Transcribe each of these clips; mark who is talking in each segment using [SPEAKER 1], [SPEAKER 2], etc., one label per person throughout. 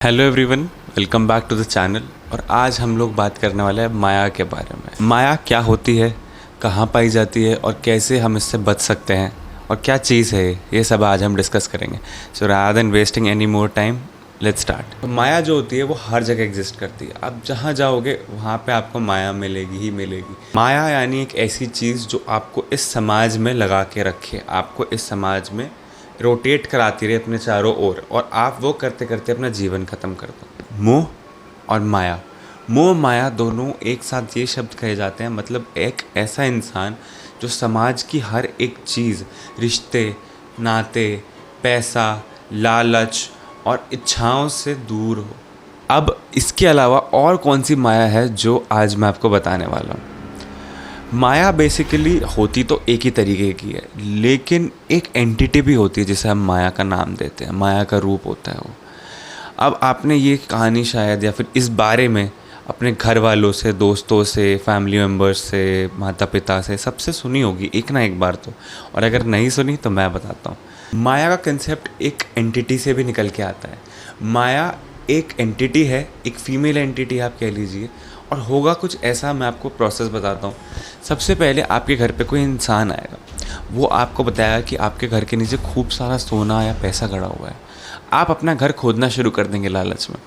[SPEAKER 1] Hello everyone, welcome back to the channel. और आज हम लोग बात करने वाले हैं माया के बारे में। माया क्या होती है, कहाँ पाई जाती है और कैसे हम इससे बच सकते हैं और क्या चीज़ है ये सब आज हम डिस्कस करेंगे। So rather than wasting any more time, let's start. माया जो होती है वो हर जगह एग्जिस्ट करती है। आप जहाँ जाओगे वहाँ पे आपको माया मिलेगी ही मिलेगी। माया यानी एक ऐसी चीज़ जो आपको इस समाज में लगा के रखे, आपको इस समाज में रोटेट कराती रहे अपने चारों ओर, और आप वो करते करते अपना जीवन ख़त्म कर दो। मोह और माया, मोह माया दोनों एक साथ ये शब्द कहे जाते हैं। मतलब एक ऐसा इंसान जो समाज की हर एक चीज़, रिश्ते, नाते, पैसा, लालच और इच्छाओं से दूर हो। अब इसके अलावा और कौन सी माया है जो आज मैं आपको बताने वाला हूँ। माया बेसिकली होती तो एक ही तरीके की है, लेकिन एक एंटिटी भी होती है जिसे हम माया का नाम देते हैं, माया का रूप होता है वो। अब आपने ये कहानी शायद या फिर इस बारे में अपने घर वालों से, दोस्तों से, फैमिली मेम्बर्स से, माता पिता से, सबसे सुनी होगी एक ना एक बार तो। और अगर नहीं सुनी तो मैं बताता हूँ। माया का कंसेप्ट एक एंटिटी से भी निकल के आता है। माया एक एंटिटी है, एक फीमेल एंटिटी आप कह लीजिए, और होगा कुछ ऐसा। मैं आपको प्रोसेस बताता हूँ। सबसे पहले आपके घर पे कोई इंसान आएगा, वो आपको बताएगा कि आपके घर के नीचे खूब सारा सोना या पैसा गड़ा हुआ है। आप अपना घर खोदना शुरू कर देंगे लालच में।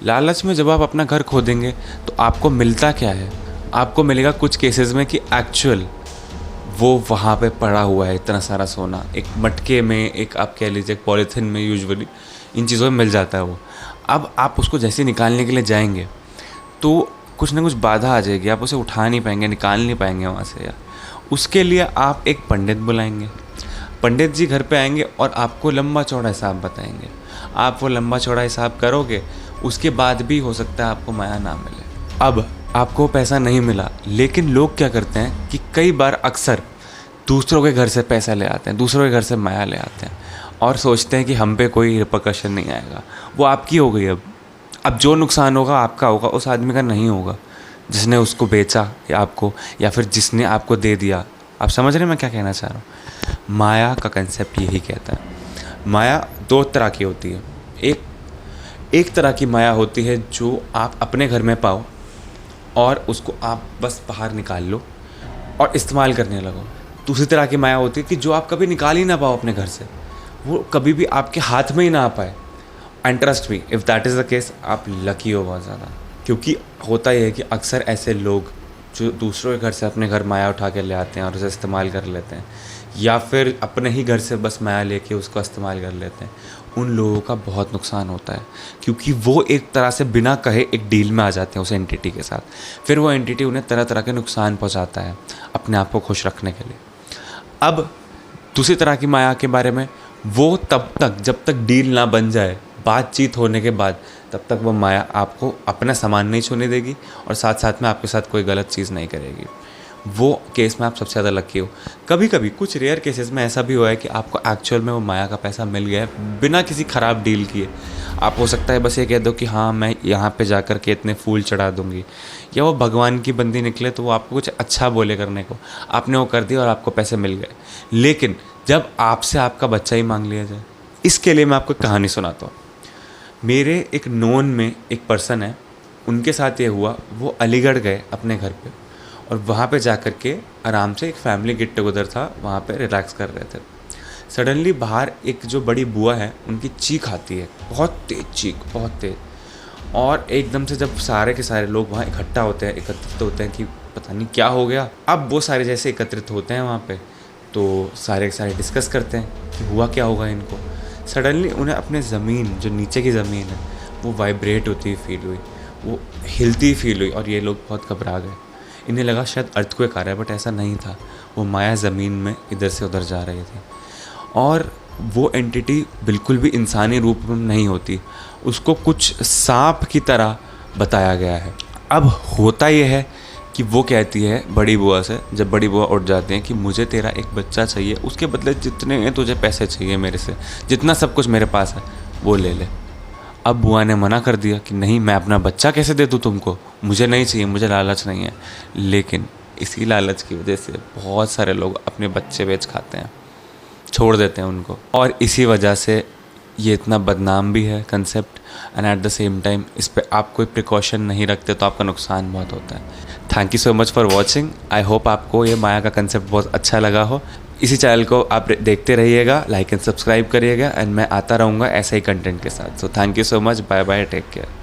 [SPEAKER 1] लालच में जब आप अपना घर खोदेंगे तो आपको मिलता क्या है? आपको मिलेगा कुछ केसेस में कि एक्चुअल वो वहाँ पे पड़ा हुआ है इतना सारा सोना, एक मटके में, एक आप कह लीजिए पॉलीथिन में, यूजुअली इन चीज़ों में मिल जाता है वो। अब आप उसको जैसे निकालने के लिए जाएंगे तो कुछ ना कुछ बाधा आ जाएगी, आप उसे उठा नहीं पाएंगे, निकाल नहीं पाएंगे वहाँ से। या उसके लिए आप एक पंडित बुलाएंगे। पंडित जी घर पे आएंगे और आपको लंबा चौड़ा हिसाब बताएंगे। आप वो लंबा चौड़ा हिसाब करोगे, उसके बाद भी हो सकता है आपको माया ना मिले। अब आपको पैसा नहीं मिला, लेकिन लोग क्या करते हैं कि कई बार अक्सर दूसरों के घर से पैसा ले आते हैं, दूसरों के घर से माया ले आते हैं, और सोचते हैं कि हम पे कोई रिपरकशन नहीं आएगा। वो आपकी हो गई। अब जो नुकसान होगा आपका होगा, उस आदमी का नहीं होगा जिसने उसको बेचा या आपको, या फिर जिसने आपको दे दिया। आप समझ रहे हैं मैं क्या कहना चाह रहा हूँ? माया का कंसेप्ट यही कहता है। माया दो तरह की होती है। एक तरह की माया होती है जो आप अपने घर में पाओ और उसको आप बस बाहर निकाल लो और इस्तेमाल करने लगो। दूसरी तरह की माया होती है कि जो आप कभी निकाल ही ना पाओ अपने घर से, वो कभी भी आपके हाथ में ही ना आ पाए। And trust me, if that is the case, आप लकी हो बहुत ज़्यादा। क्योंकि होता यह है कि अक्सर ऐसे लोग जो दूसरों के घर से अपने घर माया उठा के ले आते हैं और उसे इस्तेमाल कर लेते हैं, या फिर अपने ही घर से बस माया लेके उसको इस्तेमाल कर लेते हैं, उन लोगों का बहुत नुकसान होता है। क्योंकि वो एक तरह से बिना कहे एक डील में आ जाते हैं उस एंटिटी के साथ। फिर वो एंटिटी उन्हें तरह तरह के नुकसान पहुँचाता है अपने आप को खुश रखने के लिए। अब दूसरी तरह की माया के बारे में, वो तब तक जब तक डील ना बन जाए, बातचीत होने के बाद, तब तक वो माया आपको अपना सामान नहीं छूने देगी और साथ साथ में आपके साथ कोई गलत चीज़ नहीं करेगी। वो केस में आप सबसे ज़्यादा लकी हो। कभी कभी कुछ रेयर केसेस में ऐसा भी हुआ है कि आपको एक्चुअल में वो माया का पैसा मिल गया है बिना किसी ख़राब डील किए। आप हो सकता है बस ये कह दो कि हाँ मैं यहाँ पे जाकर के इतने फूल चढ़ा दूँगी, या वो भगवान की बंदी निकले तो वो आपको कुछ अच्छा बोले करने को, आपने वो कर दिया और आपको पैसे मिल गए। लेकिन जब आपसे आपका बच्चा ही मांग लिया जाए, इसके लिए मैं आपको एक कहानी सुनाता हूँ। मेरे एक नोन में एक पर्सन है, उनके साथ ये हुआ। वो अलीगढ़ गए अपने घर पे और वहाँ पे जाकर के आराम से एक फैमिली गेट टुगेदर था, वहाँ पे रिलैक्स कर रहे थे। सडनली बाहर एक जो बड़ी बुआ है उनकी चीख आती है, बहुत तेज़ चीख, बहुत तेज़। और एकदम से जब सारे के सारे लोग वहाँ इकट्ठा होते हैं, एकत्रित होते हैं कि पता नहीं क्या हो गया। अब वो सारे जैसे एकत्रित होते हैं वहाँ पे, तो सारे के सारे डिस्कस करते हैं कि हुआ क्या होगा इनको। सडनली उन्हें अपने ज़मीन, जो नीचे की ज़मीन है, वो वाइब्रेट होती हुई फील हुई, वो हिलती फील हुई, और ये लोग बहुत घबरा गए। इन्हें लगा शायद अर्थक्वेक आ रहा है, बट ऐसा नहीं था। वो माया ज़मीन में इधर से उधर जा रही थी, और वो एंटिटी बिल्कुल भी इंसानी रूप में नहीं होती। उसको कुछ सांप की तरह बताया गया है। अब होता ये है कि वो कहती है बड़ी बुआ से, जब बड़ी बुआ उठ जाती हैं, कि मुझे तेरा एक बच्चा चाहिए, उसके बदले जितने हैं तुझे पैसे चाहिए मेरे से, जितना सब कुछ मेरे पास है वो ले ले। अब बुआ ने मना कर दिया कि नहीं, मैं अपना बच्चा कैसे दे दूँ तुमको, मुझे नहीं चाहिए, मुझे लालच नहीं है। लेकिन इसी लालच की वजह से बहुत सारे लोग अपने बच्चे बेच खाते हैं, छोड़ देते हैं उनको, और इसी वजह से ये इतना बदनाम भी है concept, and at the same time इस पे आप कोई प्रिकॉशन नहीं रखते तो आपका नुकसान बहुत होता है। Thank you so much for watching. I hope आपको ये माया का कंसेप्ट बहुत अच्छा लगा हो। इसी चैनल को आप देखते रहिएगा, लाइक एंड सब्सक्राइब करिएगा, एंड मैं आता रहूँगा ऐसे ही कंटेंट के साथ। So thank you so much, bye bye, take care.